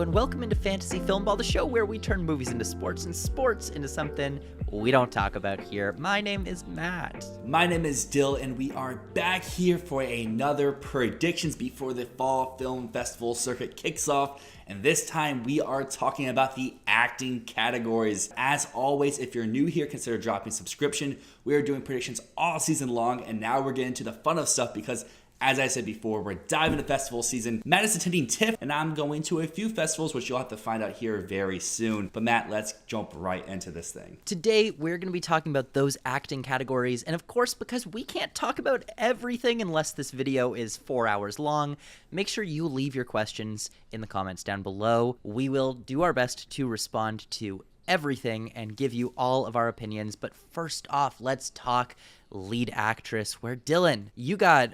and welcome into Fantasy Filmball, the show where we turn movies into sports and sports into something we don't talk about here. My name is Matt. My name is Dyl, and we are back here for another predictions before the Fall Film Festival circuit kicks off. And this time we are talking about the acting categories. As always, if you're new here, consider dropping subscription. We are doing predictions all season long, and now we're getting to the fun of stuff because, as I said before, we're diving into festival season. Matt is attending Tiff, and I'm going to a few festivals, which you'll have to find out here very soon. But Matt, let's jump right into this thing. Today, we're going to be talking about those acting categories, and of course, because we can't talk about everything unless this video is 4 hours long, make sure you leave your questions in the comments down below. We will do our best to respond to everything and give you all of our opinions. But first off, let's talk lead actress, where Dylan, you got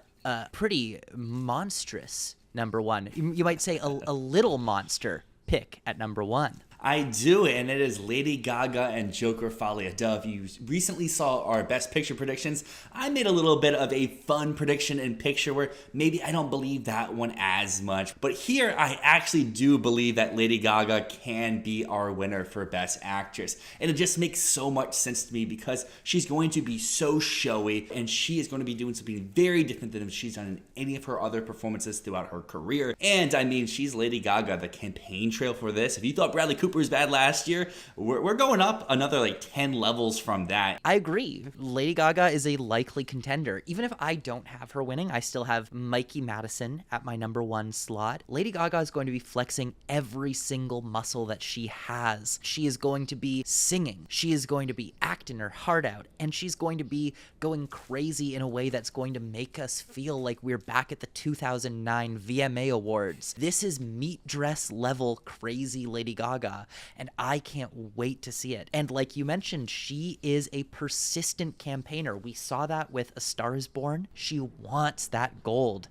pretty monstrous number one. You might say a little monster pick at number one. I do, and it is Lady Gaga and Joker Folie à Deux. If you recently saw our Best Picture predictions, I made a little bit of a fun prediction in picture where maybe I don't believe that one as much. But here, I actually do believe that Lady Gaga can be our winner for Best Actress. And it just makes so much sense to me because she's going to be so showy, and she is going to be doing something very different than she's done in any of her other performances throughout her career. And I mean, she's Lady Gaga. The campaign trail for this, if you thought Bradley Cooper was bad last year, we're going up another like 10 levels from that. I agree. Lady Gaga is a likely contender. Even if I don't have her winning, I still have Mikey Madison at my number one slot. Lady Gaga is going to be flexing every single muscle that she has. She is going to be singing. She is going to be acting her heart out, and she's going to be going crazy in a way that's going to make us feel like we're back at the 2009 VMA Awards. This is meat dress level crazy Lady Gaga, and I can't wait to see it. And like you mentioned, she is a persistent campaigner. We saw that with A Star is Born. She wants that gold,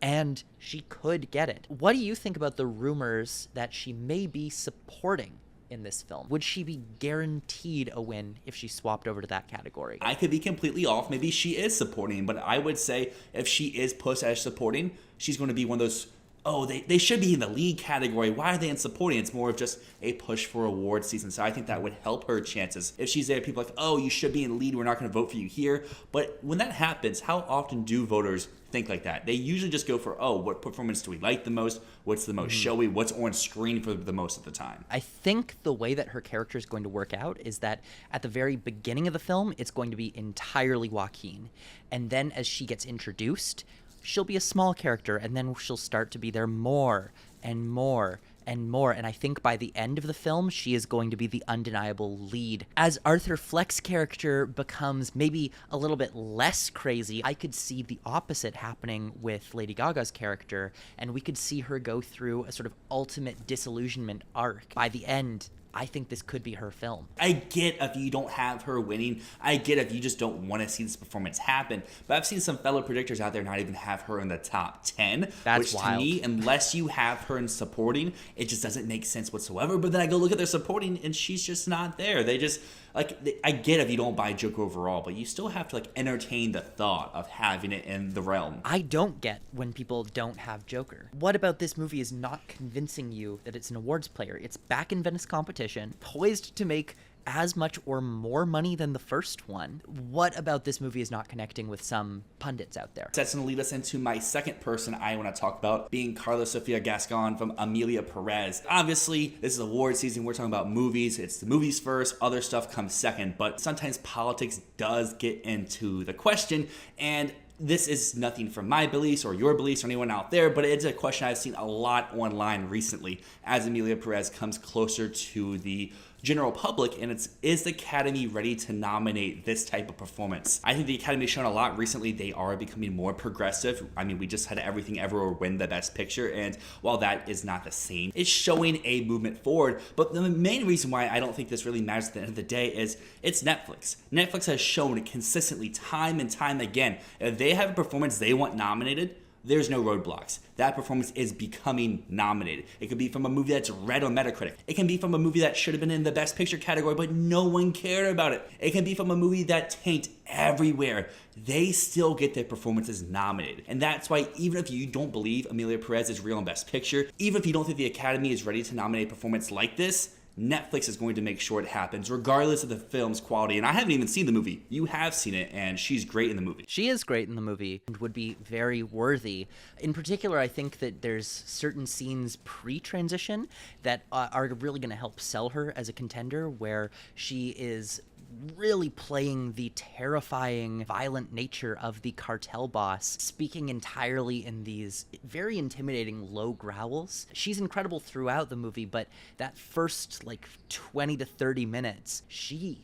and she could get it. What do you think about the rumors that she may be supporting in this film? Would she be guaranteed a win if she swapped over to that category? I could be completely off. Maybe she is supporting, but I would say if she is pushed as supporting, she's going to be one of those, oh, they should be in the lead category. Why are they in supporting? It's more of just a push for award season. So I think that would help her chances. If she's there, people are like, oh, you should be in lead. We're not going to vote for you here. But when that happens, how often do voters think like that? They usually just go for, oh, what performance do we like the most? What's the most showy? What's on screen for the most of the time? I think the way that her character is going to work out is that at the very beginning of the film, it's going to be entirely Joaquin. And then as she gets introduced, she'll be a small character, and then she'll start to be there more and more and more. And I think by the end of the film, she is going to be the undeniable lead. As Arthur Fleck's character becomes maybe a little bit less crazy, I could see the opposite happening with Lady Gaga's character, and we could see her go through a sort of ultimate disillusionment arc. By the end, I think this could be her film. I get if you don't have her winning. I get if you just don't want to see this performance happen. But I've seen some fellow predictors out there not even have her in the top 10. That's which wild. To me, unless you have her in supporting, it just doesn't make sense whatsoever. But then I go look at their supporting, and she's just not there. They just, I get if you don't buy Joker overall, but you still have to entertain the thought of having it in the realm. I don't get when people don't have Joker. What about this movie is not convincing you that it's an awards player? It's back in Venice competition, poised to make as much or more money than the first one. What about this movie is not connecting with some pundits out there? That's going to lead us into my second person I want to talk about, being Carla Sofia Gascon from Amelia Perez. Obviously, this is award season. We're talking about movies. It's the movies first. Other stuff comes second. But sometimes politics does get into the question, and this is nothing from my beliefs or your beliefs or anyone out there, but it's a question I've seen a lot online recently as Amelia Perez comes closer to the general public, and is the Academy ready to nominate this type of performance? I think the Academy has shown a lot recently. They are becoming more progressive. I mean, we just had Everything Everywhere win the Best Picture, and while that is not the same, it's showing a movement forward. But the main reason why I don't think this really matters at the end of the day is it's Netflix. Netflix has shown consistently time and time again, if they have a performance they want nominated, there's no roadblocks. That performance is becoming nominated. It could be from a movie that's red on Metacritic. It can be from a movie that should have been in the Best Picture category, but no one cared about it. It can be from a movie that tanked everywhere. They still get their performances nominated. And that's why even if you don't believe Emilia Perez is real in Best Picture, even if you don't think the Academy is ready to nominate a performance like this, Netflix is going to make sure it happens regardless of the film's quality. And I haven't even seen the movie. You have seen it, and she's great in the movie. She is great in the movie and would be very worthy. In particular, I think that there's certain scenes pre-transition that are really going to help sell her as a contender, where she is really playing the terrifying, violent nature of the cartel boss, speaking entirely in these very intimidating low growls. She's incredible throughout the movie, but that first 20 to 30 minutes, she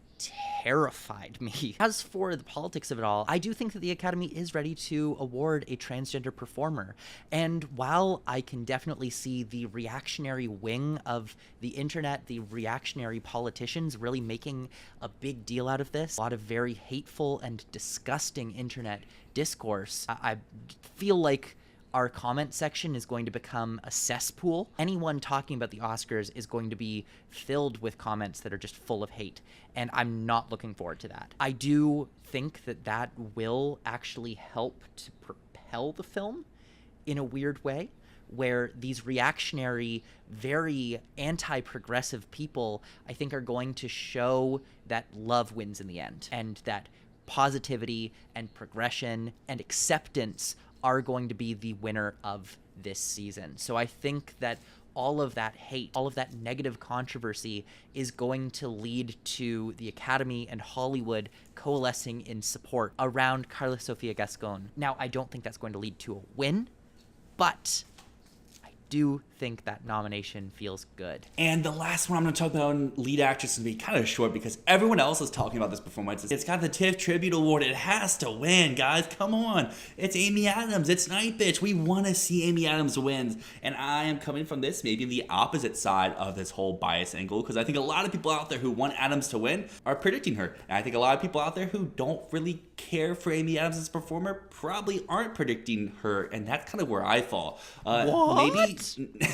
terrified me. As for the politics of it all, I do think that the Academy is ready to award a transgender performer. And while I can definitely see the reactionary wing of the internet, the reactionary politicians really making a big deal out of this, a lot of very hateful and disgusting internet discourse, I feel like our comment section is going to become a cesspool. Anyone talking about the Oscars is going to be filled with comments that are just full of hate, and I'm not looking forward to that. I do think that that will actually help to propel the film in a weird way, where these reactionary, very anti-progressive people, I think, are going to show that love wins in the end, and that positivity and progression and acceptance are going to be the winner of this season. So I think that all of that hate, all of that negative controversy is going to lead to the Academy and Hollywood coalescing in support around Carla Sofia Gascon. Now, I don't think that's going to lead to a win, but I do think that nomination feels good. And the last one I'm going to talk about in lead actress is going to be kind of short because everyone else is talking about this performance. It's got the Tiff Tribute Award. It has to win, guys. Come on. It's Amy Adams. It's Night Bitch. We want to see Amy Adams win. And I am coming from this maybe the opposite side of this whole bias angle, because I think a lot of people out there who want Adams to win are predicting her. And I think a lot of people out there who don't really care for Amy Adams as a performer probably aren't predicting her. And that's kind of where I fall.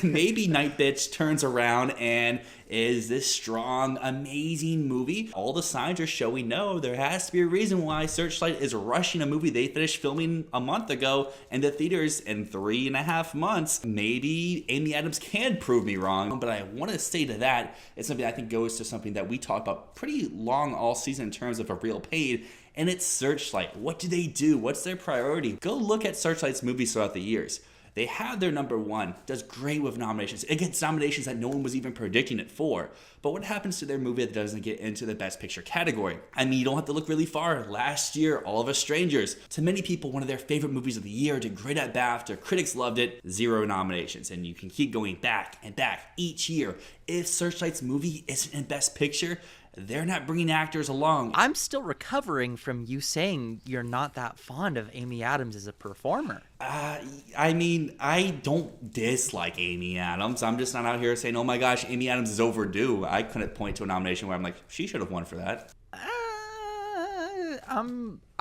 Maybe Night Bitch turns around and is this strong, amazing movie. All the signs are showing no. There has to be a reason why Searchlight is rushing a movie they finished filming a month ago in the theaters in 3.5 months. Maybe Amy Adams can prove me wrong, but I want to say to that, it's something I think goes to something that we talked about pretty long all season in terms of a real paid, and it's Searchlight. What do they do? What's their priority? Go look at Searchlight's movies throughout the years. They have their number one, does great with nominations. It gets nominations that no one was even predicting it for. But what happens to their movie that doesn't get into the Best Picture category? I mean, you don't have to look really far. Last year, All of Us Strangers. To many people, one of their favorite movies of the year, did great at BAFTA. Critics loved it. 0 nominations. And you can keep going back and back each year. If Searchlight's movie isn't in Best Picture, they're not bringing actors along. I'm still recovering from you saying you're not that fond of Amy Adams as a performer. I mean, I don't dislike Amy Adams. I'm just not out here saying, oh my gosh, Amy Adams is overdue. I couldn't point to a nomination where I'm like, she should have won for that. I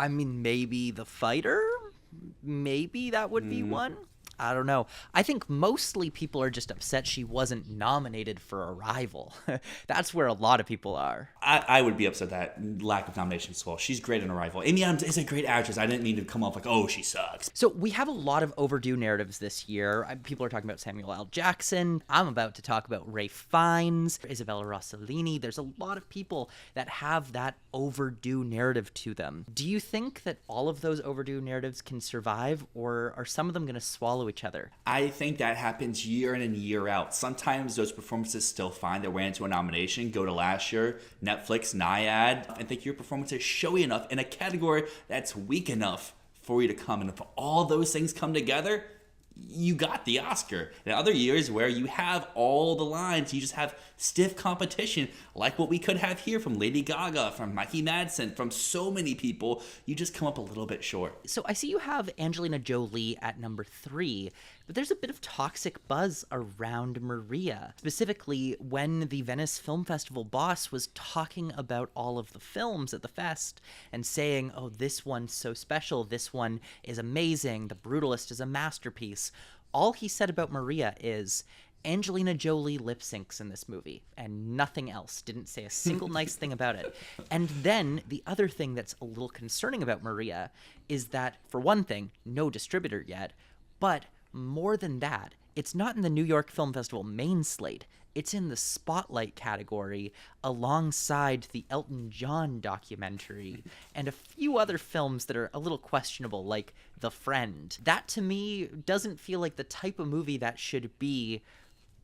mean, maybe The Fighter? Maybe that would be one. I don't know. I think mostly people are just upset she wasn't nominated for Arrival. That's where a lot of people are. I would be upset at that lack of nominations as well. She's great in Arrival. Amy Adams is a great actress. I didn't mean to come off like, oh, she sucks. So we have a lot of overdue narratives this year. People are talking about Samuel L. Jackson. I'm about to talk about Ralph Fiennes, Isabella Rossellini. There's a lot of people that have that overdue narrative to them. Do you think that all of those overdue narratives can survive, or are some of them going to swallow each other? I think that happens year in and year out. Sometimes those performances still find their way into a nomination. Go to last year, Netflix, Naiad, and think your performance is showy enough in a category that's weak enough for you to come. And if all those things come together, you got the Oscar. In other years where you have all the lines, you just have stiff competition, like what we could have here from Lady Gaga, from Mikey Madsen, from so many people, you just come up a little bit short. So I see you have Angelina Jolie at number 3. But there's a bit of toxic buzz around Maria, specifically when the Venice Film Festival boss was talking about all of the films at the fest and saying, oh, this one's so special, this one is amazing, The Brutalist is a masterpiece. All he said about Maria is, Angelina Jolie lip syncs in this movie, and nothing else. Didn't say a single nice thing about it. And then the other thing that's a little concerning about Maria is that, for one thing, no distributor yet, but more than that, it's not in the New York Film Festival main slate. It's in the Spotlight category alongside the Elton John documentary and a few other films that are a little questionable, like The Friend. That, to me, doesn't feel like the type of movie that should be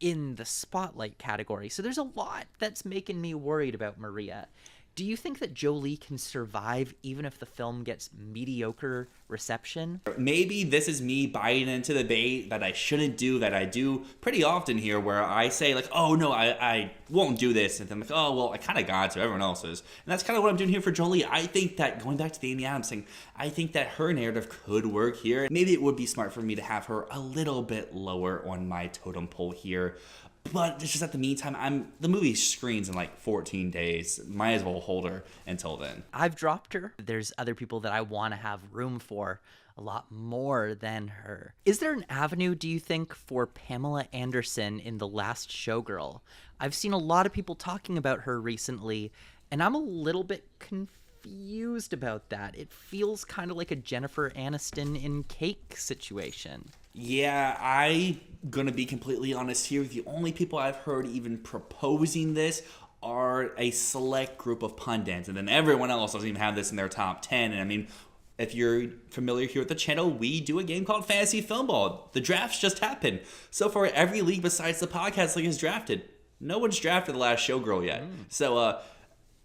in the Spotlight category. So there's a lot that's making me worried about Maria. Do you think that Jolie can survive even if the film gets mediocre reception? Maybe this is me biting into the bait that I shouldn't do, that I do pretty often here, where I say like, oh no, I won't do this. And then I'm like, oh, well, I kind of got to, everyone else is. And that's kind of what I'm doing here for Jolie. I think that, going back to the Amy Adams thing, I think that her narrative could work here. Maybe it would be smart for me to have her a little bit lower on my totem pole here. But it's just at the meantime, the movie screens in like 14 days. Might as well hold her until then. I've dropped her. There's other people that I want to have room for a lot more than her. Is there an avenue, do you think, for Pamela Anderson in The Last Showgirl? I've seen a lot of people talking about her recently, and I'm a little bit confused about that. It feels kind of like a Jennifer Aniston in Cake situation. Yeah, I'm gonna be completely honest here. The only people I've heard even proposing this are a select group of pundits, and then everyone else doesn't even have this in their top 10. And I mean, if you're familiar here with the channel, we do a game called Fantasy Filmball. The drafts just happened. So far, every league besides the podcast league is drafted. No one's drafted The Last Showgirl yet. So,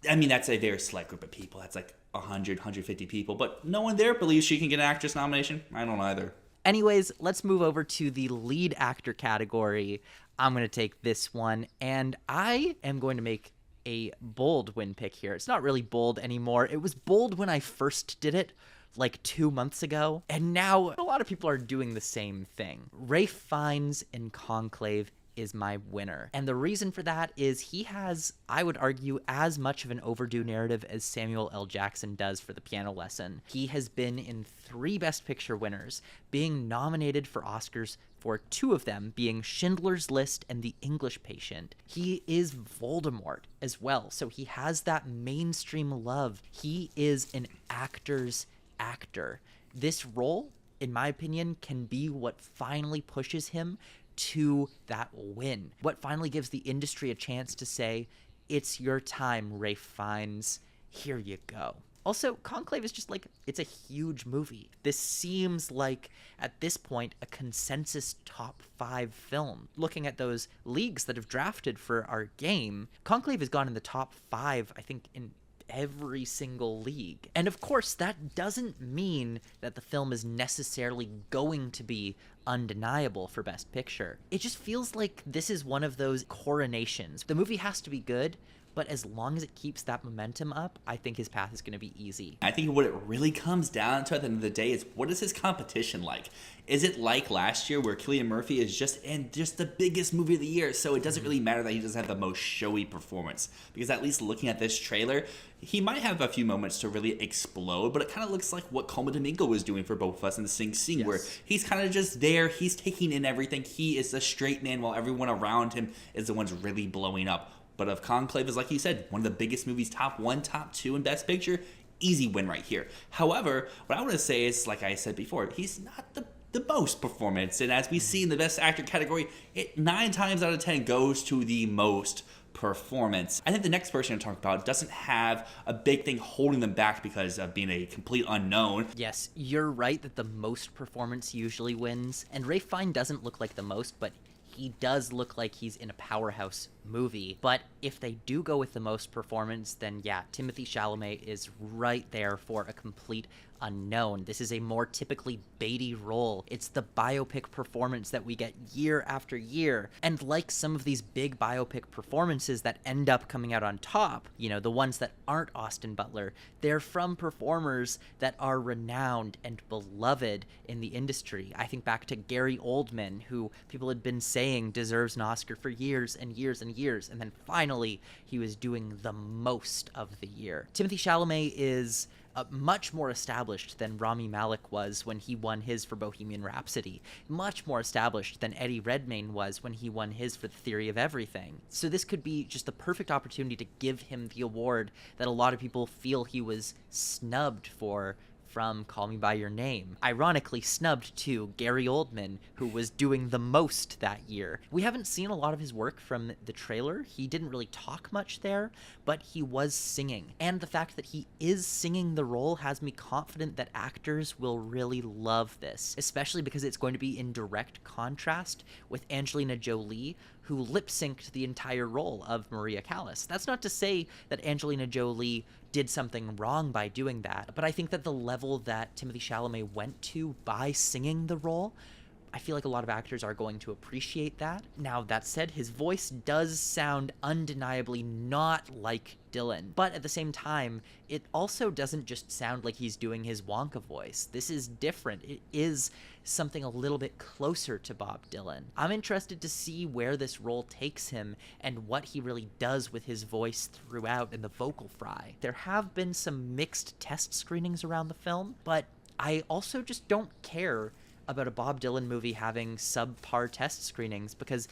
I mean, that's a very select group of people. That's like 100, 150 people. But no one there believes she can get an actress nomination. I don't either. Anyways, let's move over to the lead actor category. I'm going to take this one, and I am going to make a bold win pick here. It's not really bold anymore. It was bold when I first did it, like 2 months ago, and now a lot of people are doing the same thing. Ralph Fiennes in Conclave is my winner. And the reason for that is he has, I would argue, as much of an overdue narrative as Samuel L. Jackson does for The Piano Lesson. He has been in 3 Best Picture winners, being nominated for Oscars for 2 of them, being Schindler's List and The English Patient. He is Voldemort as well, so he has that mainstream love. He is an actor's actor. This role, in my opinion, can be what finally pushes him to that win. What finally gives the industry a chance to say, it's your time, Ralph Fiennes. Here you go. Also, Conclave is just like, it's a huge movie. This seems like, at this point, a consensus top 5 film. Looking at those leagues that have drafted for our game, Conclave has gone in the top 5, I think, in every single league. And of course, that doesn't mean that the film is necessarily going to be undeniable for Best Picture. It just feels like this is one of those coronations. The movie has to be good, but as long as it keeps that momentum up, I think his path is going to be easy. I think what it really comes down to at the end of the day is, what is his competition like? Is it like last year where Cillian Murphy is just the biggest movie of the year, so it doesn't really matter that he doesn't have the most showy performance? Because at least looking at this trailer, he might have a few moments to really explode, but it kind of looks like what Colman Domingo was doing for both of us in the Sing Sing, where he's kind of just there, he's taking in everything, he is the straight man while everyone around him is the ones really blowing up. But if Conclave is, like you said, one of the biggest movies, top 1, top 2 in Best Picture, easy win right here. However, what I want to say is, like I said before, he's not the most performance. And as we see in the Best Actor category, it 9 times out of 10 goes to the most performance. I think the next person to talk about doesn't have a big thing holding them back because of being a complete unknown. Yes, you're right that the most performance usually wins. And Ralph Fiennes doesn't look like the most, but he does look like he's in a powerhouse movie. But if they do go with the most performance, then yeah, Timothée Chalamet is right there for a complete unknown. This is a more typically Beatty role. It's the biopic performance that we get year after year. And like some of these big biopic performances that end up coming out on top, you know, the ones that aren't Austin Butler, they're from performers that are renowned and beloved in the industry. I think back to Gary Oldman, who people had been saying deserves an Oscar for years and years and years, and then finally he was doing the most of the year. Timothée Chalamet is much more established than Rami Malek was when he won his for Bohemian Rhapsody. Much more established than Eddie Redmayne was when he won his for The Theory of Everything. So this could be just the perfect opportunity to give him the award that a lot of people feel he was snubbed for from Call Me By Your Name. Ironically snubbed to Gary Oldman, who was doing the most that year. We haven't seen a lot of his work from the trailer. He didn't really talk much there, but he was singing. And the fact that he is singing the role has me confident that actors will really love this, especially because it's going to be in direct contrast with Angelina Jolie, who lip-synced the entire role of Maria Callas. That's not to say that Angelina Jolie did something wrong by doing that, but I think that the level that Timothée Chalamet went to by singing the role, I feel like a lot of actors are going to appreciate that. Now, that said, his voice does sound undeniably not like Dylan, but at the same time, it also doesn't just sound like he's doing his Wonka voice. This is different. It is something a little bit closer to Bob Dylan. I'm interested to see where this role takes him and what he really does with his voice throughout in the vocal fry. There have been some mixed test screenings around the film, but I also just don't care about a Bob Dylan movie having subpar test screenings, because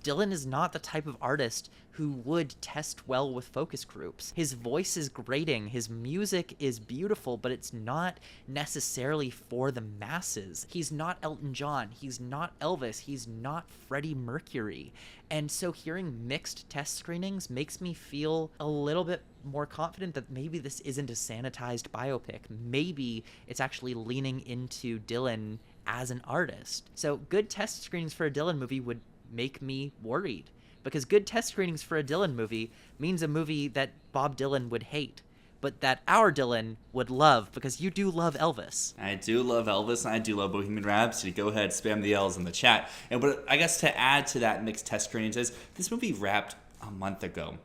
Dylan is not the type of artist who would test well with focus groups. His voice is grating, his music is beautiful, but it's not necessarily for the masses. He's not Elton John, he's not Elvis, he's not Freddie Mercury. And so hearing mixed test screenings makes me feel a little bit more confident that maybe this isn't a sanitized biopic. Maybe it's actually leaning into Dylan as an artist. So good test screenings for a Dylan movie would make me worried, because good test screenings for a Dylan movie means a movie that Bob Dylan would hate, but that our Dylan would love, because you do love Elvis. I do love Elvis, and I do love Bohemian Rhapsody. Go ahead, spam the L's in the chat. And but I guess to add to that mixed test screenings is, this movie wrapped a month ago.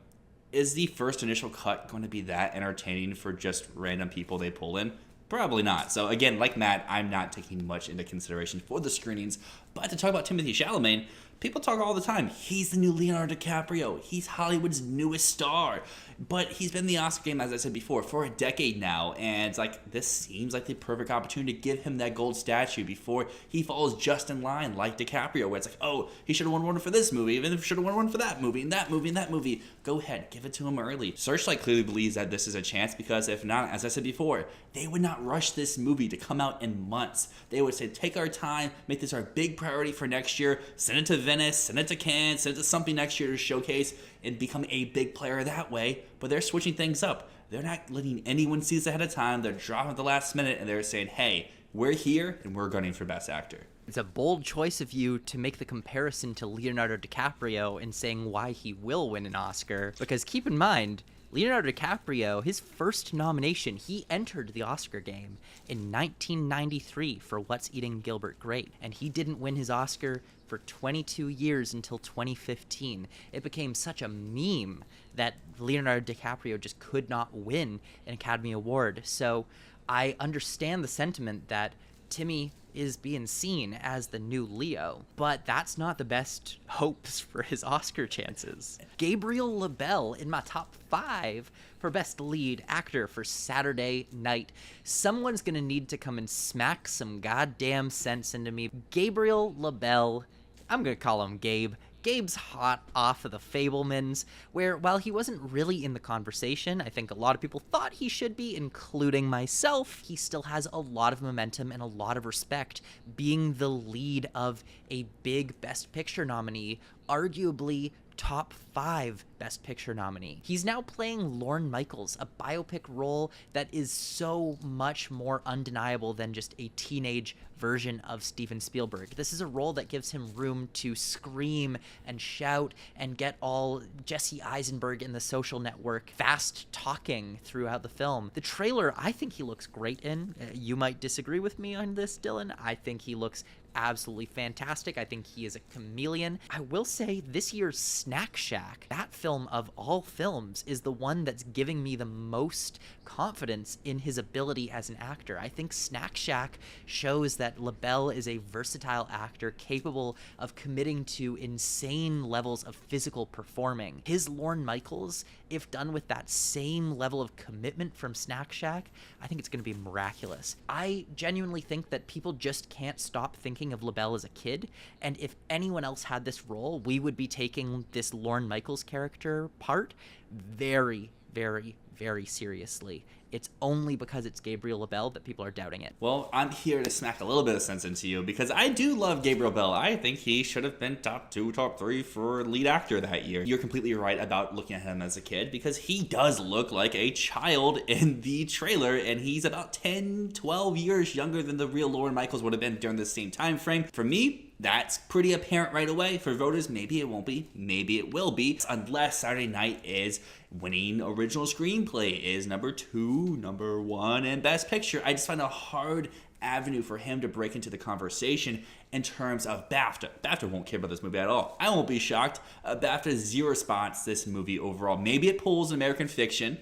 Is the first initial cut going to be that entertaining for just random people they pull in? Probably not. So again, like Matt, I'm not taking much into consideration for the screenings. But to talk about Timothée Chalamet, people talk all the time. He's the new Leonardo DiCaprio. He's Hollywood's newest star. But he's been in the Oscar game, as I said before, for a decade now. And it's like, this seems like the perfect opportunity to give him that gold statue before he falls just in line like DiCaprio, where it's like, oh, he should have won one for this movie, even if he should have won one for that movie, and that movie, and that movie. Go ahead, give it to him early. Searchlight clearly believes that this is a chance, because if not, as I said before, they would not rush this movie to come out in months. They would say, take our time, make this our big priority for next year, send it to Venice, send it to Cannes, send it to something next year to showcase and become a big player that way. But they're switching things up. They're not letting anyone see this ahead of time. They're dropping at the last minute, and they're saying, hey, we're here and we're gunning for Best Actor. It's a bold choice of you to make the comparison to Leonardo DiCaprio and saying why he will win an Oscar, because keep in mind, Leonardo DiCaprio, his first nomination, he entered the Oscar game in 1993 for What's Eating Gilbert Grape, and he didn't win his Oscar for 22 years until 2015. It became such a meme that Leonardo DiCaprio just could not win an Academy Award. So I understand the sentiment that Timmy is being seen as the new Leo, but that's not the best hopes for his Oscar chances. Gabriel LaBelle in my top 5 for Best Lead Actor for Saturday Night. Someone's gonna need to come and smack some goddamn sense into me. Gabriel LaBelle, I'm gonna call him Gabe. Gabe's hot off of The Fabelmans, where while he wasn't really in the conversation, I think a lot of people thought he should be, including myself, he still has a lot of momentum and a lot of respect being the lead of a big Best Picture nominee, arguably top 5 Best Picture nominee. He's now playing Lorne Michaels, a biopic role that is so much more undeniable than just a teenage version of Steven Spielberg. This is a role that gives him room to scream and shout and get all Jesse Eisenberg in The Social Network fast talking throughout the film. The trailer, I think he looks great in. You might disagree with me on this, Dylan. I think he looks absolutely fantastic. I think he is a chameleon. I will say this year's Snack Shack, that film of all films, is the one that's giving me the most confidence in his ability as an actor. I think Snack Shack shows that LaBelle is a versatile actor capable of committing to insane levels of physical performing. His Lorne Michaels, if done with that same level of commitment from Snack Shack, I think it's going to be miraculous. I genuinely think that people just can't stop thinking of LaBelle as a kid, and if anyone else had this role, we would be taking this Lorne Michaels character part very, very, very seriously. It's only because it's Gabriel LaBelle that people are doubting it. Well, I'm here to smack a little bit of sense into you because I do love Gabriel Bell. I think he should have been top 2, top 3 for lead actor that year. You're completely right about looking at him as a kid because he does look like a child in the trailer, and he's about 10, 12 years younger than the real Lorne Michaels would have been during the same time frame. For me, that's pretty apparent right away. For voters, maybe it won't be, maybe it will be, unless Saturday Night is winning original screenplay, is number 2, number 1, and Best Picture. I just find a hard avenue for him to break into the conversation in terms of BAFTA. BAFTA won't care about this movie at all. I won't be shocked. BAFTA 0 spots this movie overall. Maybe it pulls American Fiction,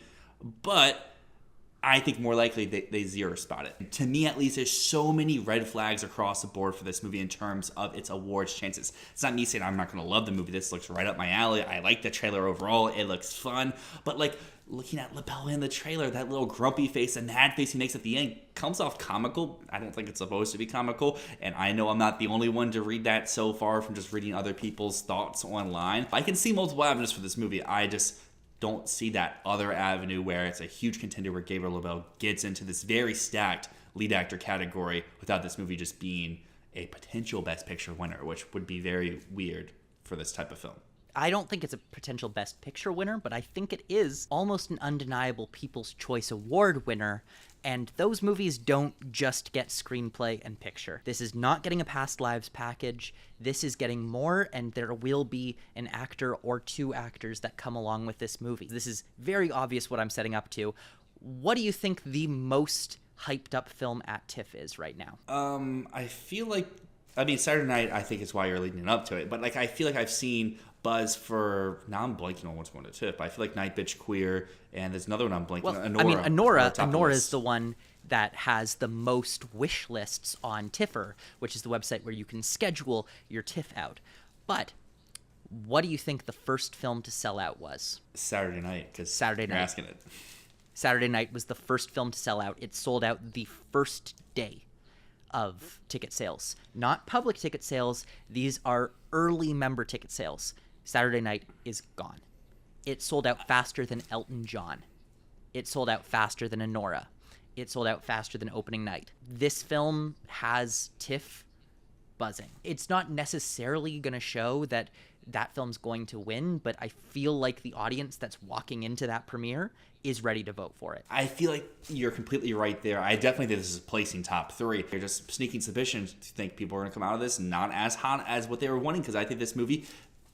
but I think more likely they 0 spot it. To me, at least, there's so many red flags across the board for this movie in terms of its awards chances. It's not me saying I'm not going to love the movie. This looks right up my alley. I like the trailer overall. It looks fun. But, like, looking at LaBelle in the trailer, that little grumpy face and mad face he makes at the end comes off comical. I don't think it's supposed to be comical. And I know I'm not the only one to read that so far from just reading other people's thoughts online. I can see multiple avenues for this movie. I just don't see that other avenue where it's a huge contender where Gabriel LaBelle gets into this very stacked lead actor category without this movie just being a potential Best Picture winner, which would be very weird for this type of film. I don't think it's a potential Best Picture winner, but I think it is almost an undeniable People's Choice Award winner, and those movies don't just get screenplay and picture. This is not getting a Past Lives package. This is getting more, and there will be an actor or 2 actors that come along with this movie. This is very obvious what I'm setting up to. What do you think the most hyped up film at TIFF is right now? I feel like, Saturday Night, I think is why you're leading up to it, but I feel like I've seen buzz for, now I'm blanking on what's going to TIFF. I feel like Night Bitch Queer, and there's another one I'm blanking on. Anora is the one that has the most wish lists on Tiffer, which is the website where you can schedule your TIFF out. But what do you think the first film to sell out was? Saturday Night, because you're asking it. Saturday Night was the first film to sell out. It sold out the first day of ticket sales. Not public ticket sales. These are early member ticket sales. Saturday Night is gone. It sold out faster than Elton John. It sold out faster than Anora. It sold out faster than opening night. This film has TIFF buzzing. It's not necessarily going to show that film's going to win, but I feel like the audience that's walking into that premiere is ready to vote for it. I feel like you're completely right there. I definitely think this is placing top 3. They're just sneaking suspicion to think people are going to come out of this not as hot as what they were wanting, because I think this movie,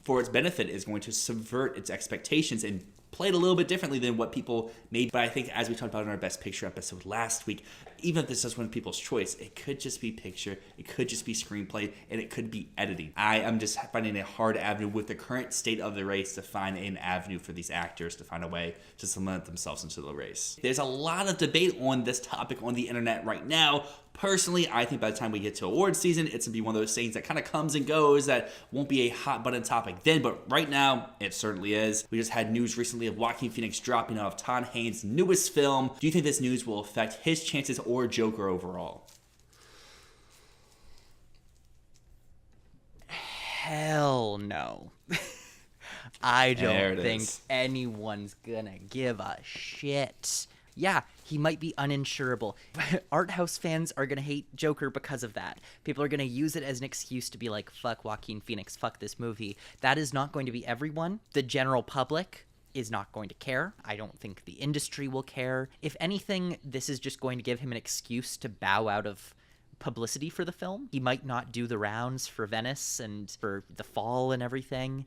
for its benefit, is going to subvert its expectations and play it a little bit differently than what people made. But I think, as we talked about in our Best Picture episode last week, even if this does win People's Choice, it could just be picture, it could just be screenplay, and it could be editing. I am just finding a hard avenue with the current state of the race to find an avenue for these actors to find a way to cement themselves into the race. There's a lot of debate on this topic on the internet right now. Personally, I think by the time we get to award season, it's going to be one of those things that kind of comes and goes that won't be a hot button topic then, but right now, it certainly is. We just had news recently of Joaquin Phoenix dropping out of Tom Hanks' newest film. Do you think this news will affect his chances or Joker overall? Hell no. I don't think anyone's gonna give a shit Yeah, he might be uninsurable. Art house fans are going to hate Joker because of that. People are going to use it as an excuse to be like, fuck Joaquin Phoenix, fuck this movie. That is not going to be everyone. The general public is not going to care. I don't think the industry will care. If anything, this is just going to give him an excuse to bow out of publicity for the film. He might not do the rounds for Venice and for the fall and everything,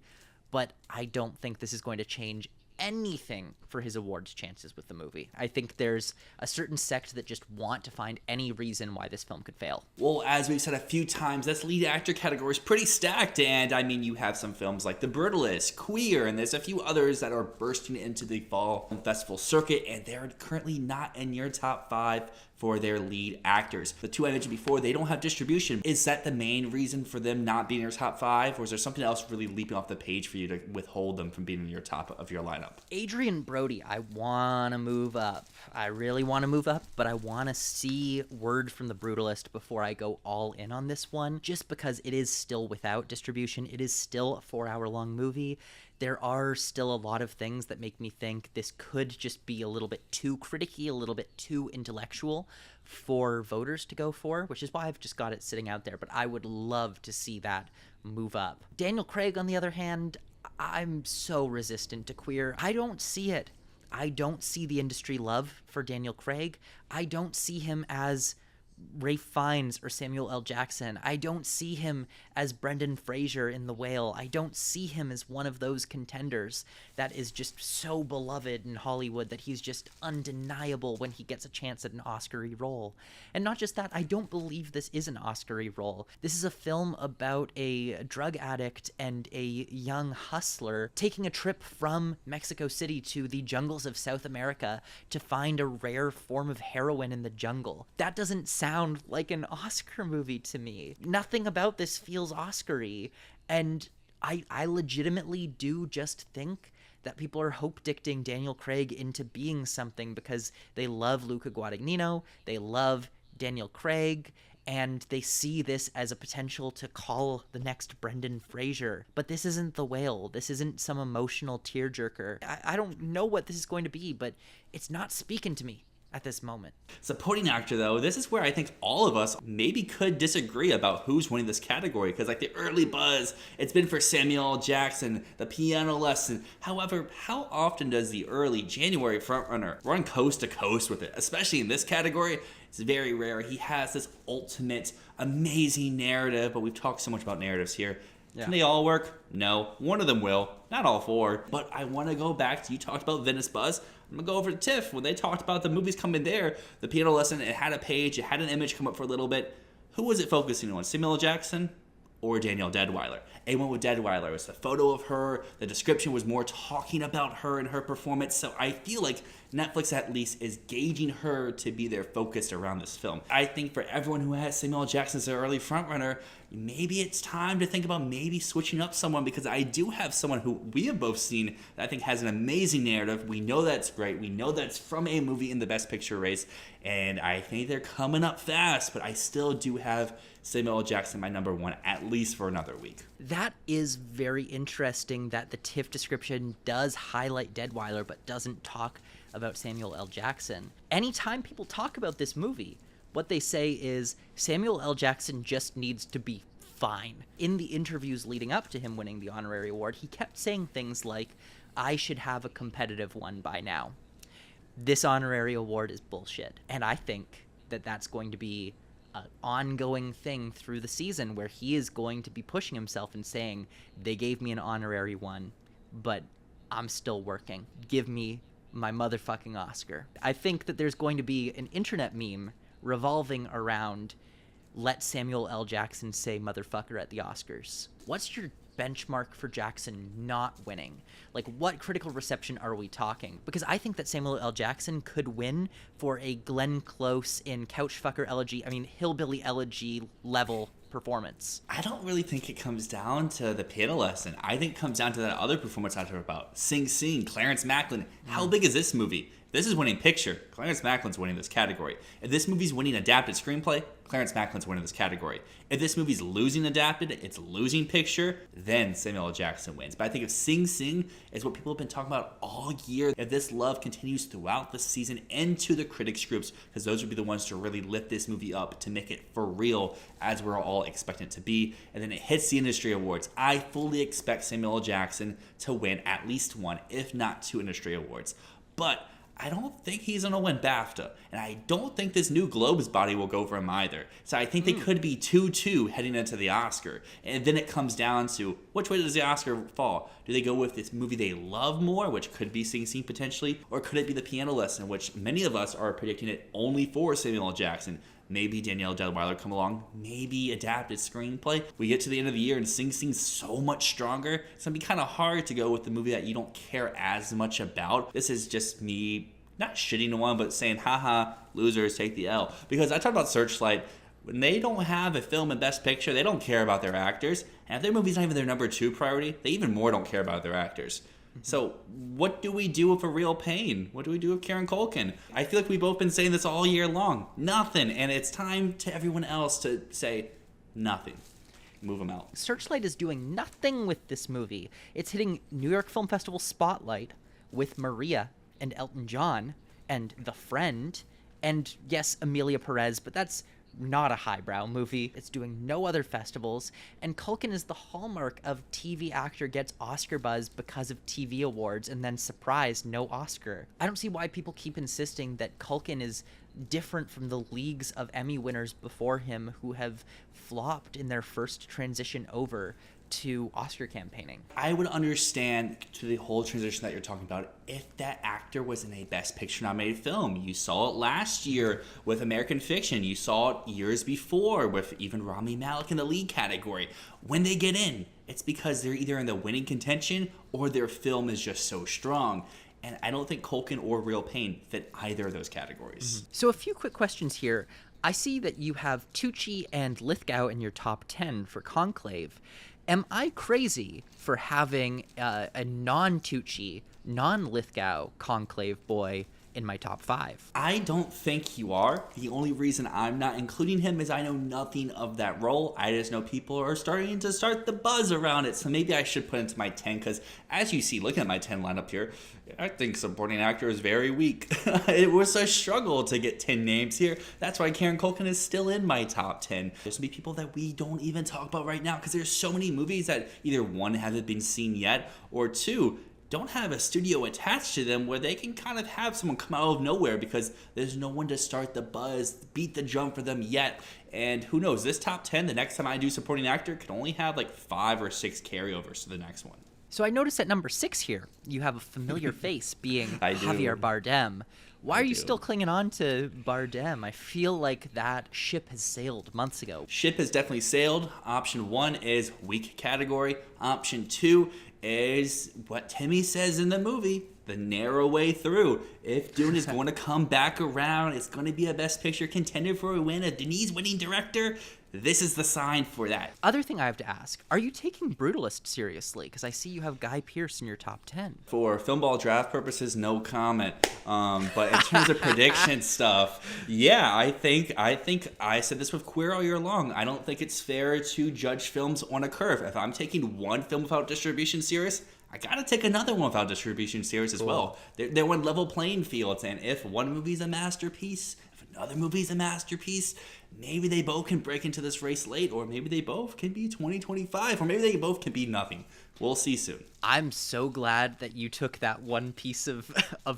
but I don't think this is going to change anything for his awards chances with the movie. I think there's a certain sect that just want to find any reason why this film could fail. Well, as we've said a few times, this lead actor category is pretty stacked, and I mean, you have some films like The Brutalist, Queer, and there's a few others that are bursting into the fall festival circuit, and they're currently not in your top 5 for their lead actors. The two I mentioned before, they don't have distribution. Is that the main reason for them not being in your top 5, or is there something else really leaping off the page for you to withhold them from being in your top of your lineup? Adrian Brody, I want to move up. I really want to move up, but I want to see word from The Brutalist before I go all in on this one, just because it is still without distribution. It is still a 4-hour-long movie. There are still a lot of things that make me think this could just be a little bit too criticky, a little bit too intellectual for voters to go for, which is why I've just got it sitting out there. But I would love to see that move up. Daniel Craig, on the other hand, I'm so resistant to Queer. I don't see it. I don't see the industry love for Daniel Craig. I don't see him as Ralph Fiennes or Samuel L. Jackson. I don't see him as Brendan Fraser in The Whale. I don't see him as one of those contenders that is just so beloved in Hollywood that he's just undeniable when he gets a chance at an Oscar-y role. And not just that, I don't believe this is an Oscar-y role. This is a film about a drug addict and a young hustler taking a trip from Mexico City to the jungles of South America to find a rare form of heroin in the jungle. That doesn't sound like an Oscar movie to me. Nothing about this feels Oscar-y, and I legitimately do just think that people are hope-dicting Daniel Craig into being something because they love Luca Guadagnino, they love Daniel Craig, and they see this as a potential to call the next Brendan Fraser. But this isn't The Whale. This isn't some emotional tearjerker. I don't know what this is going to be, but it's not speaking to me at this moment. Supporting actor, though, this is where I think all of us maybe could disagree about who's winning this category, because like the early buzz, it's been for Samuel L. Jackson, The Piano Lesson. However, how often does the early January frontrunner run coast to coast with it? Especially in this category, it's very rare. He has this ultimate, amazing narrative, but we've talked so much about narratives here. Yeah. Can they all work? No. One of them will. Not all 4. But I want to go back to, you talked about Venice buzz. I'm going to go over to Tiff. When they talked about the movies coming there, The Piano Lesson, it had a page, it had an image come up for a little bit. Who was it focusing on? Samuel L. Jackson or Danielle Deadwyler? A went with Deadwyler. It was the photo of her. The description was more talking about her and her performance. So I feel like Netflix at least is gauging her to be their focus around this film. I think for everyone who has Samuel L. Jackson as their early frontrunner, maybe it's time to think about maybe switching up someone, because I do have someone who we have both seen that I think has an amazing narrative. We know that's great. We know that's from a movie in the Best Picture race, and I think they're coming up fast, but I still do have Samuel L. Jackson my number 1, at least for another week. That is very interesting that the TIFF description does highlight Deadwyler but doesn't talk about Samuel L. Jackson. Anytime people talk about this movie, what they say is Samuel L. Jackson just needs to be fine. In the interviews leading up to him winning the honorary award, he kept saying things like, I should have a competitive one by now. This honorary award is bullshit. And I think that that's going to be an ongoing thing through the season, where he is going to be pushing himself and saying, they gave me an honorary one, but I'm still working. Give me my motherfucking Oscar. I think that there's going to be an internet meme revolving around, let Samuel L. Jackson say motherfucker at the Oscars. What's your benchmark for Jackson not winning? Like, what critical reception are we talking? Because I think that Samuel L. Jackson could win for a Glenn Close in Couchfucker Elegy, Hillbilly Elegy level performance. I don't really think it comes down to The Piano Lesson. I think it comes down to that other performance I talked about. Sing Sing, Clarence Macklin. How big is this movie? This is winning picture. Clarence Macklin's winning this category. If this movie's winning adapted screenplay, Clarence Macklin's winning this category. If this movie's losing adapted, it's losing picture, then Samuel L. Jackson wins. But I think if Sing Sing is what people have been talking about all year, if this love continues throughout the season into the critics groups, because those would be the ones to really lift this movie up to make it for real as we're all expecting it to be, and then it hits the industry awards, I fully expect Samuel L. Jackson to win at least one, if not two industry awards. But I don't think he's going to win BAFTA. And I don't think this new Globes body will go for him either. So I think they could be 2-2 heading into the Oscar. And then it comes down to, which way does the Oscar fall? Do they go with this movie they love more, which could be Sing Sing potentially? Or could it be The Piano Lesson, which many of us are predicting it only for Samuel L. Jackson? Maybe Danielle Delweiler come along, maybe adapted screenplay. We get to the end of the year and Sing Sing's so much stronger. It's going to be kind of hard to go with the movie that you don't care as much about. This is just me not shitting on one, but saying, haha, losers, take the L. Because I talked about Searchlight. When they don't have a film in Best Picture, they don't care about their actors. And if their movie's not even their number 2 priority, they even more don't care about their actors. So what do we do with A Real Pain? What do we do with Kieran Culkin? I feel like we've both been saying this all year long. Nothing. And it's time to everyone else to say nothing. Move them out. Searchlight is doing nothing with this movie. It's hitting New York Film Festival spotlight with Maria and Elton John and The Friend and, yes, Amelia Perez, but that's not a highbrow movie. It's doing no other festivals, and Culkin is the hallmark of TV actor gets Oscar buzz because of TV awards and then surprise, no Oscar. I don't see why people keep insisting that Culkin is different from the leagues of Emmy winners before him who have flopped in their first transition over to Oscar campaigning. I would understand to the whole transition that you're talking about if that actor was in a Best Picture nominated film. You saw it last year with American Fiction. You saw it years before with even Rami Malek in the lead category. When they get in, it's because they're either in the winning contention or their film is just so strong. And I don't think Culkin or Real Pain fit either of those categories. So a few quick questions here. I see that you have Tucci and Lithgow in your top 10 for Conclave. Am I crazy for having a non-Tucci, non-Lithgow Conclave boy in my top 5? I don't think you are. The only reason I'm not including him is I know nothing of that role. I just know people are starting to start the buzz around it. So maybe I should put it into my 10 because as you see, looking at my 10 lineup here, I think supporting actor is very weak. It was a struggle to get 10 names here. That's why Kieran Culkin is still in my top 10. There's going to be people that we don't even talk about right now because there's so many movies that either one, haven't been seen yet, or two, don't have a studio attached to them where they can kind of have someone come out of nowhere because there's no one to start the buzz, beat the drum for them yet. And who knows, this top 10, the next time I do supporting actor, can only have like 5 or 6 carryovers to the next one. So I noticed at number 6 here, you have a familiar face being I do. Javier Bardem. Why are you still clinging on to Bardem? I feel like that ship has sailed months ago. Ship has definitely sailed. Option 1 is weak category. Option 2 is what Timmy says in the movie, the narrow way through. If Dune is going to come back around, it's going to be a Best Picture contender for a win, a Denis winning director, this is the sign for that. Other thing I have to ask, are you taking Brutalist seriously? Because I see you have Guy Pearce in your top 10. For Filmball draft purposes, no comment. But in terms of prediction stuff, yeah, I think I said this with Queer all year long. I don't think it's fair to judge films on a curve. If I'm taking one film without distribution serious, I gotta take another one without distribution serious as well. They're on level playing fields, and if one movie's a masterpiece, if another movie's a masterpiece, maybe they both can break into this race late, or maybe they both can be 2025, or maybe they both can be nothing. We'll see soon. I'm so glad that you took that one piece of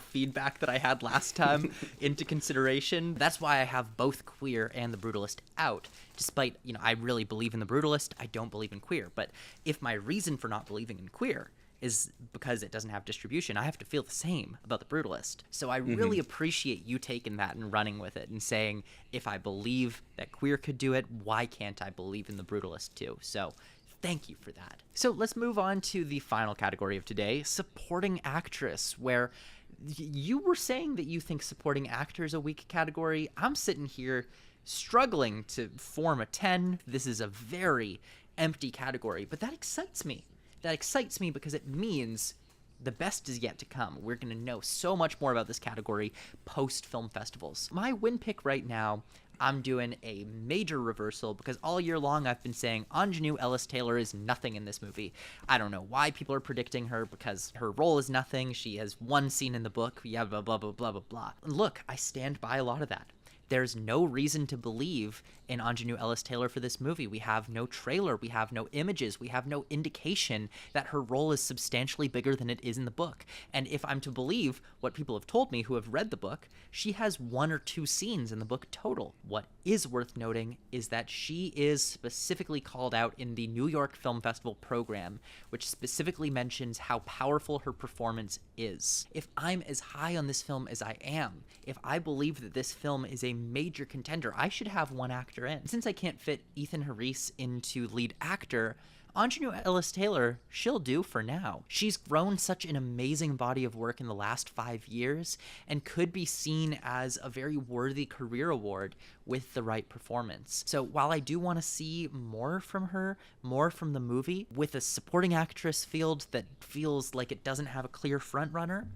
feedback that I had last time into consideration. That's why I have both Queer and The Brutalist out. Despite, I really believe in The Brutalist, I don't believe in Queer. But if my reason for not believing in Queer is because it doesn't have distribution, I have to feel the same about The Brutalist. So I really appreciate you taking that and running with it and saying, if I believe that Queer could do it, why can't I believe in The Brutalist too? So thank you for that. So let's move on to the final category of today, Supporting Actress, where you were saying that you think Supporting Actor is a weak category. I'm sitting here struggling to form a 10. This is a very empty category, but that excites me. That excites me because it means The best is yet to come. We're going to know so much more about this category post-film festivals. My win pick right now, I'm doing a major reversal because all year long I've been saying Ingenue Ellis-Taylor is nothing in this movie. I don't know why people are predicting her because her role is nothing. She has one scene in the book. Yeah, blah, blah, blah, blah, blah, blah. And look, I stand by a lot of that. There's no reason to believe in Ingenue Ellis-Taylor for this movie. We have no trailer, we have no images, we have no indication that her role is substantially bigger than it is in the book. And if I'm to believe what people have told me who have read the book, she has 1 or 2 scenes in the book total. What is worth noting is that she is specifically called out in the New York Film Festival program, which specifically mentions how powerful her performance is. If I'm as high on this film as I am, if I believe that this film is a major contender, I should have one actor in. Since I can't fit Ethan Harris into lead actor, Ingenue Ellis-Taylor, she'll do for now. She's grown such an amazing body of work in the last 5 years and could be seen as a very worthy career award with the right performance. So while I do want to see more from her, more from the movie, with a supporting actress field that feels like it doesn't have a clear frontrunner,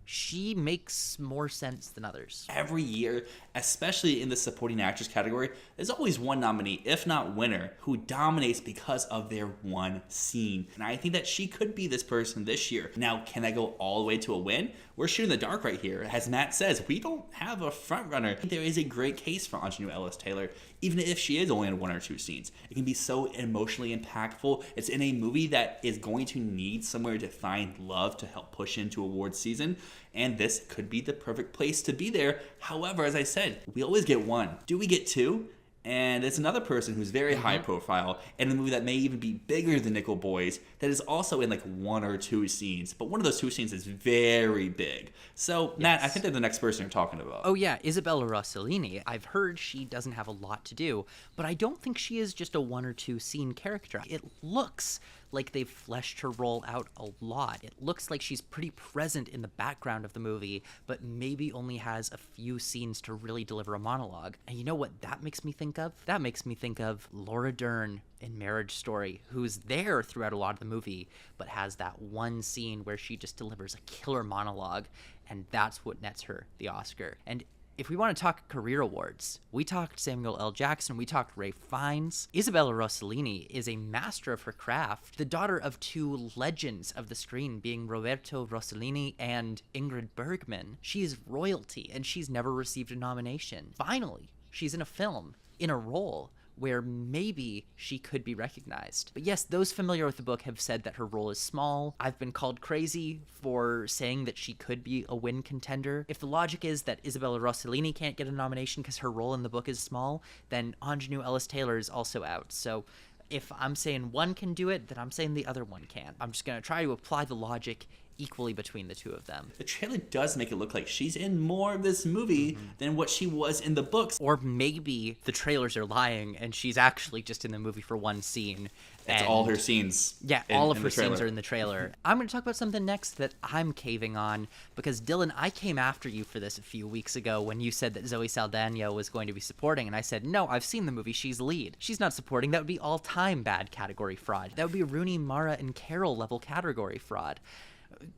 she makes more sense than others. Every year, especially in the supporting actress category, there's always one nominee, if not winner, who dominates because of their one scene. And I think that she could be this person this year. Now, can I go all the way to a win? We're shooting in the dark right here. As Matt says, we don't have a front runner. There is a great case for Ingenue Ellis-Taylor, even if she is only in 1 or 2 scenes. It can be so emotionally impactful. It's in a movie that is going to need somewhere to find love to help push into awards season, and this could be the perfect place to be there. However, as I said, we always get 1. Do we get 2? And it's another person who's very high profile in a movie that may even be bigger than Nickel Boys that is also in like 1 or 2 scenes. But one of those 2 scenes is very big. So, Matt, I think they're the next person you're talking about. Oh yeah, Isabella Rossellini. I've heard she doesn't have a lot to do, but I don't think she is just a 1 or 2 scene character. It looks like they've fleshed her role out a lot. It looks like she's pretty present in the background of the movie, but maybe only has a few scenes to really deliver a monologue. And you know what that makes me think of? That makes me think of Laura Dern in Marriage Story, who's there throughout a lot of the movie, but has that one scene where she just delivers a killer monologue, and that's what nets her the Oscar. And if we want to talk career awards, we talked Samuel L. Jackson, we talked Ralph Fiennes. Isabella Rossellini is a master of her craft, the daughter of 2 legends of the screen, being Roberto Rossellini and Ingrid Bergman. She is royalty, and she's never received a nomination. Finally, she's in a film, in a role where maybe she could be recognized. But yes, those familiar with the book have said that her role is small. I've been called crazy for saying that she could be a win contender. If the logic is that Isabella Rossellini can't get a nomination because her role in the book is small, then Ingenue Ellis-Taylor is also out. So if I'm saying one can do it, then I'm saying the other one can't. I'm just going to try to apply the logic equally between the 2 of them. The trailer does make it look like she's in more of this movie than what she was in the books. Or maybe the trailers are lying and she's actually just in the movie for 1 scene. That's all her scenes. Yeah, all of her scenes are in the trailer. I'm going to talk about something next that I'm caving on because, Dylan, I came after you for this a few weeks ago when you said that Zoe Saldana was going to be supporting, and I said, no, I've seen the movie, she's lead. She's not supporting. That would be all-time bad category fraud. That would be Rooney Mara and Carol level category fraud.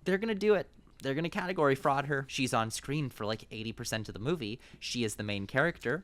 They're going to do it. They're going to category fraud her. She's on screen for like 80% of the movie. She is the main character.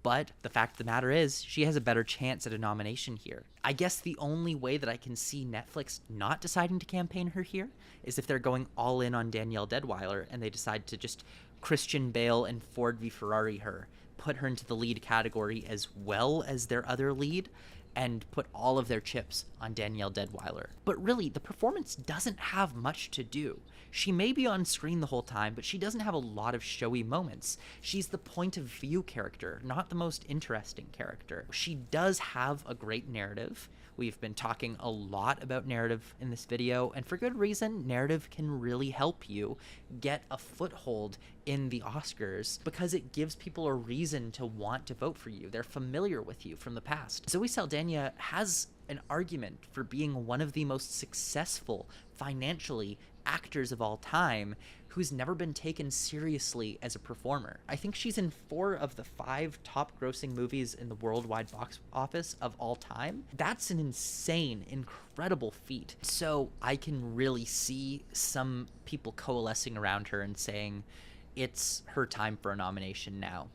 But the fact of the matter is, she has a better chance at a nomination here. I guess the only way that I can see Netflix not deciding to campaign her here is if they're going all in on Danielle Deadwyler and they decide to just Christian Bale and Ford v Ferrari her, put her into the lead category as well as their other lead, and put all of their chips on Danielle Deadwyler. But really, the performance doesn't have much to do. She may be on screen the whole time, but she doesn't have a lot of showy moments. She's the point of view character, not the most interesting character. She does have a great narrative. We've been talking a lot about narrative in this video, and for good reason. Narrative can really help you get a foothold in the Oscars because it gives people a reason to want to vote for you. They're familiar with you from the past. Zoe Saldana has an argument for being one of the most successful financially actors of all time who's never been taken seriously as a performer. I think she's in 4 of the 5 top grossing movies in the worldwide box office of all time. That's an insane, incredible feat. So I can really see some people coalescing around her and saying it's her time for a nomination now.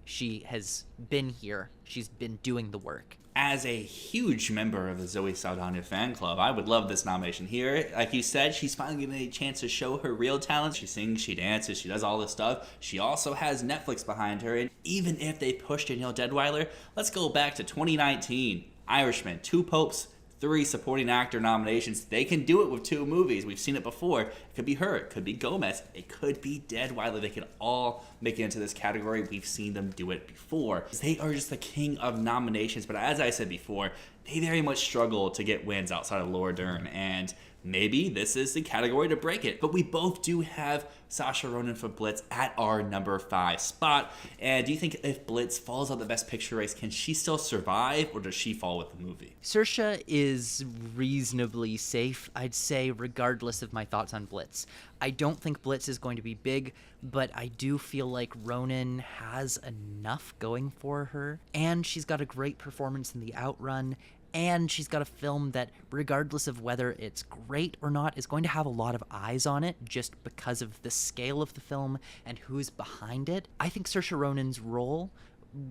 She has been here. She's been doing the work. As a huge member of the Zoe Saldana fan club, I would love this nomination here. Like you said, she's finally getting a chance to show her real talent. She sings, she dances, she does all this stuff. She also has Netflix behind her, and even if they push Danielle Deadwyler, let's go back to 2019. Irishman, 2 Popes, 3 supporting actor nominations. They can do it with 2 movies. We've seen it before. It could be her. It could be Gomez. It could be Deadwyler. They can all make it into this category. We've seen them do it before. They are just the king of nominations. But as I said before, they very much struggle to get wins outside of Laura Dern. And maybe this is the category to break it. But we both do have Saoirse Ronan for Blitz at our number 5 spot. And do you think if Blitz falls out the Best Picture race, can she still survive, or does she fall with the movie? Saoirse is reasonably safe, I'd say, regardless of my thoughts on Blitz. I don't think Blitz is going to be big, but I do feel like Ronan has enough going for her. And she's got a great performance in The Outrun. And she's got a film that, regardless of whether it's great or not, is going to have a lot of eyes on it just because of the scale of the film and who's behind it. I think Saoirse Ronan's role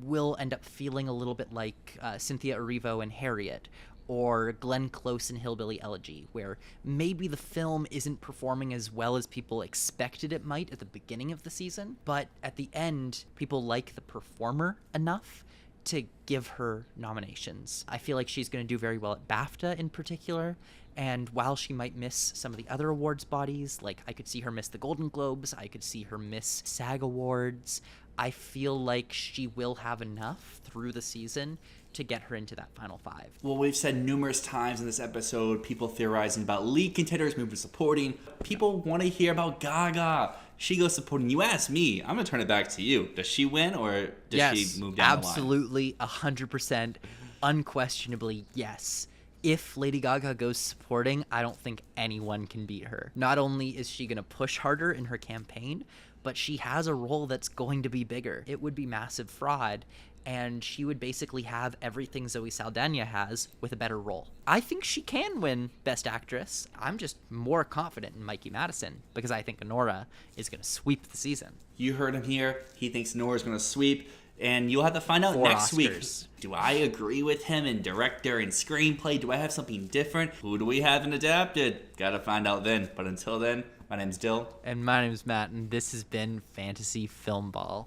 will end up feeling a little bit like Cynthia Erivo in Harriet, or Glenn Close in Hillbilly Elegy, where maybe the film isn't performing as well as people expected it might at the beginning of the season, but at the end, people like the performer enough to give her nominations. I feel like she's going to do very well at BAFTA in particular, and while she might miss some of the other awards bodies, like I could see her miss the Golden Globes, I could see her miss SAG Awards, I feel like she will have enough through the season to get her into that final 5. Well, we've said numerous times in this episode, people theorizing about lead contenders moving supporting. People want to hear about Gaga. She goes supporting. You ask me, I'm going to turn it back to you. Does she win, or does she move down the line? Absolutely, 100%, unquestionably, yes. If Lady Gaga goes supporting, I don't think anyone can beat her. Not only is she going to push harder in her campaign, but she has a role that's going to be bigger. It would be massive fraud, and she would basically have everything Zoe Saldana has with a better role. I think she can win Best Actress. I'm just more confident in Mikey Madison because I think Honora is going to sweep the season. You heard him here. He thinks Nora's going to sweep, and you'll have to find out 4 next Oscars. week. Do I agree with him in director and screenplay? Do I have something different? Who do we have in adapted? Gotta find out then. But until then, my name's Dyl. And my name's Matt, and this has been Fantasy Filmball.